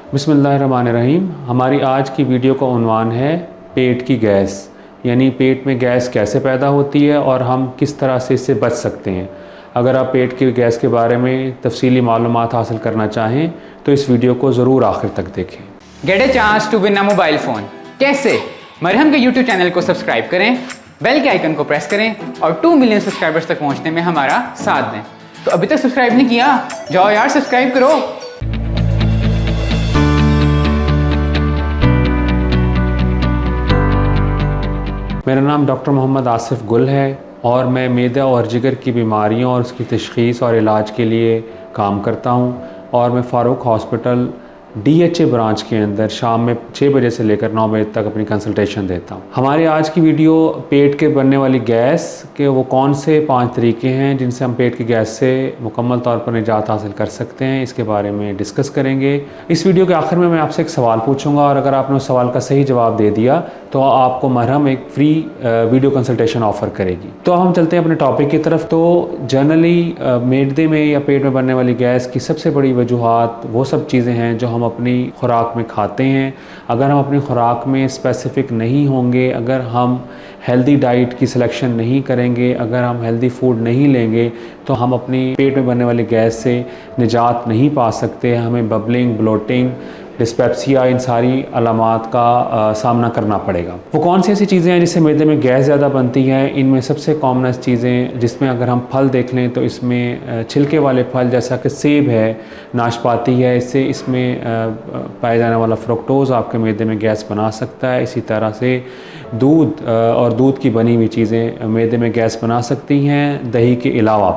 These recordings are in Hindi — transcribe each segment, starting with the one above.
बिस्मिल्लाहिर्रहमानिर्रहीम। हमारी आज की वीडियो का उन्वान है पेट की गैस, यानी पेट में गैस कैसे पैदा होती है और हम किस तरह से इससे बच सकते हैं। अगर आप पेट की गैस के बारे में तफसीली मालूमात हासिल करना चाहें तो इस वीडियो को ज़रूर आखिर तक देखें। Get a chance to win a mobile phone. कैसे? मरहम के यूट्यूब चैनल को सब्सक्राइब करें, बेल के आइकन को प्रेस करें और 2 मिलियन सब्सक्राइबर्स तक पहुंचने में हमारा साथ दें। तो अभी तक सब्सक्राइब नहीं किया? जाओ यार सब्सक्राइब करो। मेरा नाम डॉक्टर मोहम्मद आसिफ गुल है और मैं मैदा और जिगर की बीमारियों और उसकी तशख़ीस और इलाज के लिए काम करता हूँ और मैं फ़ारूक हॉस्पिटल DHA ब्रांच के अंदर शाम में 6 बजे से लेकर 9 बजे तक अपनी कंसल्टेशन देता हूँ। हमारी आज की वीडियो पेट के बनने वाली गैस के वो कौन से 5 तरीके हैं जिनसे हम पेट की गैस से मुकम्मल तौर पर निजात हासिल कर सकते हैं, इसके बारे में डिस्कस करेंगे। इस वीडियो के आखिर में मैं आपसे एक सवाल पूछूंगा और अगर आपने उस सवाल का सही जवाब दे दिया तो आपको मरहम एक फ्री वीडियो कंसल्टेशन ऑफ़र करेगी। तो हम चलते हैं अपने टॉपिक की तरफ। तो जनरली मैदे में या पेट में बनने वाली गैस की सबसे बड़ी वजूहात वो सब चीज़ें हैं जो हम अपनी खुराक में खाते हैं। अगर हम अपनी खुराक में स्पेसिफ़िक नहीं होंगे, अगर हम हेल्दी डाइट की सिलेक्शन नहीं करेंगे, अगर हम हेल्दी फूड नहीं लेंगे तो हम अपनी पेट में बनने वाली गैस से निजात नहीं पा सकते। हमें बबलिंग, ब्लोटिंग, डिस्पेप्सिया, इन सारी अलामात का सामना करना पड़ेगा। वो कौन सी ऐसी चीज़ें हैं जिससे मैदे में गैस ज़्यादा बनती है? इनमें सबसे कॉमनस्ट चीज़ें जिसमें अगर हम फल देख लें तो इसमें छिलके वाले फल जैसा कि सेब है, नाशपाती है, इसमें पाया जाने वाला फ्रुक्टोज़ आपके मैदे में गैस बना सकता है। इसी तरह से दूध और दूध की बनी हुई चीज़ें मैदे में गैस बना सकती हैं, दही के अलावा।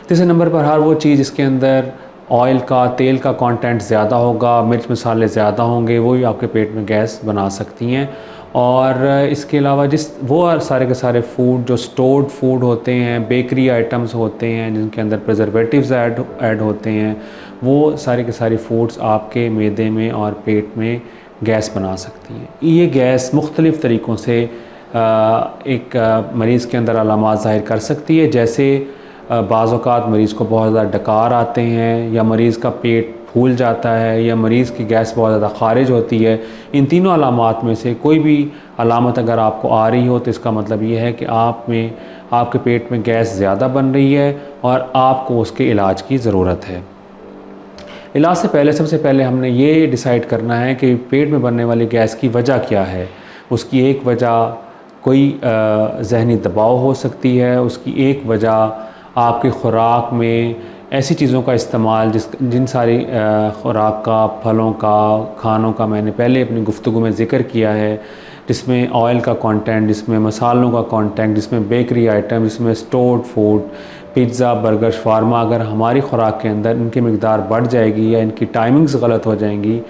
तीसरे नंबर पर हर वो चीज़ जिसके अंदर ऑयल का, तेल का कंटेंट ज़्यादा होगा, मिर्च मसाले ज़्यादा होंगे, वो भी आपके पेट में गैस बना सकती हैं। और इसके अलावा वो सारे के सारे फूड जो स्टोर्ड फूड होते हैं, बेकरी आइटम्स होते हैं जिनके अंदर प्रिजर्वेटिव्स ऐड होते हैं, वो सारे के सारे फूड्स आपके मैदे में और पेट में गैस बना सकती हैं। ये गैस मुख्तलिफ़ तरीक़ों से एक मरीज़ के अंदर अलामात ज़ाहिर कर सकती है, जैसे बाज़ औक़ात मरीज़ को बहुत ज़्यादा डकार आते हैं, या मरीज़ का पेट फूल जाता है, या मरीज़ की गैस बहुत ज़्यादा ख़ारिज होती है। इन तीनों अलामात में से कोई भी अलामत अगर आपको आ रही हो तो इसका मतलब ये है कि आपके पेट में गैस ज़्यादा बन रही है और आपको उसके इलाज की ज़रूरत है। इलाज से पहले सबसे पहले हमने ये डिसाइड करना है कि पेट में बनने वाली गैस की वजह क्या है। उसकी एक वजह कोई ज़हनी दबाव हो सकती है, उसकी एक वजह आपकी ख़ुराक में ऐसी चीज़ों का इस्तेमाल जिन सारी ख़ुराक का, फलों का, खानों का मैंने पहले अपनी गुफ्तगू में ज़िक्र किया है, जिसमें ऑयल का कंटेंट, जिसमें मसालों का कंटेंट, जिसमें बेकरी आइटम, जिसमें stored food, pizza, burger, shawarma, अगर हमारी ख़ुराक के अंदर इनकी मिक़दार बढ़ जाएगी या इनकी टाइमिंग्स गलत हो जाएंगी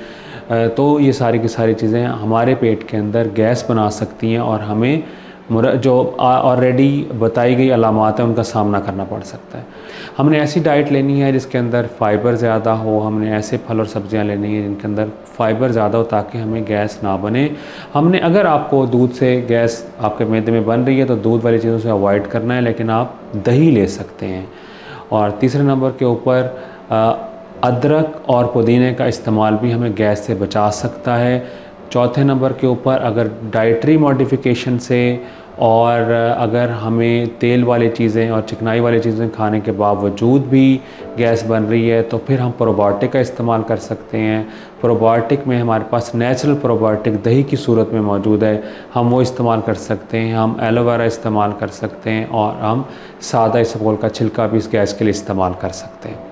तो ये सारी की सारी चीज़ें हमारे पेट के अंदर गैस बना सकती हैं और हमें जो ऑलरेडी बताई गई अलामात हैं उनका सामना करना पड़ सकता है। हमने ऐसी डाइट लेनी है जिसके अंदर फ़ाइबर ज़्यादा हो, हमने ऐसे फल और सब्ज़ियाँ लेनी है जिनके अंदर फ़ाइबर ज़्यादा हो ताकि हमें गैस ना बने। अगर आपको दूध से गैस आपके मैदे में बन रही है तो दूध वाली चीज़ों से अवॉइड करना है, लेकिन आप दही ले सकते हैं। और तीसरे नंबर के ऊपर अदरक और पुदीने का इस्तेमाल भी हमें गैस से बचा सकता है। चौथे नंबर के ऊपर अगर डाइटरी मॉडिफिकेशन से और अगर हमें तेल वाली चीज़ें और चिकनाई वाली चीज़ें खाने के बावजूद भी गैस बन रही है तो फिर हम प्रोबायोटिक का इस्तेमाल कर सकते हैं। प्रोबायोटिक में हमारे पास नेचुरल प्रोबायोटिक दही की सूरत में मौजूद है, हम वो इस्तेमाल कर सकते हैं। हम एलोवेरा इस्तेमाल कर सकते हैं और हम सादा इसबगोल का छिलका भी इस गैस के लिए इस्तेमाल कर सकते हैं।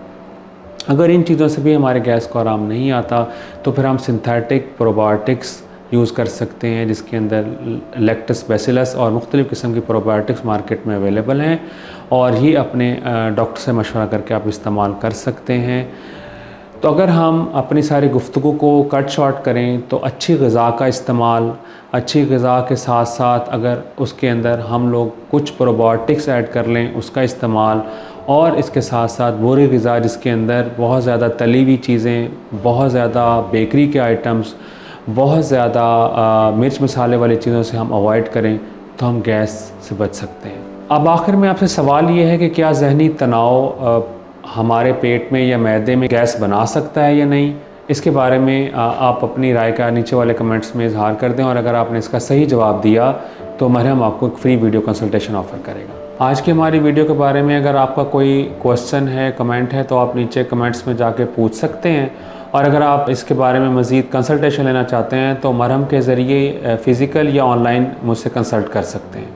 अगर इन चीज़ों से भी हमारे गैस को आराम नहीं आता तो फिर हम सिंथेटिक प्रोबायोटिक्स यूज़ कर सकते हैं, जिसके अंदर लैक्टस बैसिलस और मुख्तलिफ़ किस्म की प्रोबायोटिक्स मार्केट में अवेलेबल हैं और ये अपने डॉक्टर से मशवरा करके आप इस्तेमाल कर सकते हैं। तो अगर हम अपनी सारी गुफ्तगू को कट शॉर्ट करें तो अच्छी ग़िज़ा का इस्तेमाल, अच्छी ग़िज़ा के साथ साथ अगर उसके अंदर हम लोग कुछ प्रोबायोटिक्स ऐड कर लें उसका इस्तेमाल, और इसके साथ साथ बुरी ग़िज़ा जिसके अंदर बहुत ज़्यादा तली हुई चीज़ें, बहुत ज़्यादा बेकरी के आइटम्स, बहुत ज़्यादा मिर्च मसाले वाली चीज़ों से हम अवॉइड करें तो हम गैस से बच सकते हैं। अब आखिर में आपसे सवाल ये है कि क्या ज़हनी तनाव हमारे पेट में या मैदे में गैस बना सकता है या नहीं? इसके बारे में आप अपनी राय का नीचे वाले कमेंट्स में इजहार कर दें, और अगर आपने इसका सही जवाब दिया तो मरहम आपको एक फ्री वीडियो कंसल्टेशन ऑफ़र करेगा। आज की हमारी वीडियो के बारे में अगर आपका कोई क्वेश्चन है, कमेंट है, तो आप नीचे कमेंट्स में जाके पूछ सकते हैं। और अगर आप इसके बारे में मज़ीद कंसल्टेशन लेना चाहते हैं तो मरहम के ज़रिए फ़िज़िकल या ऑनलाइन मुझसे कंसल्ट कर सकते हैं।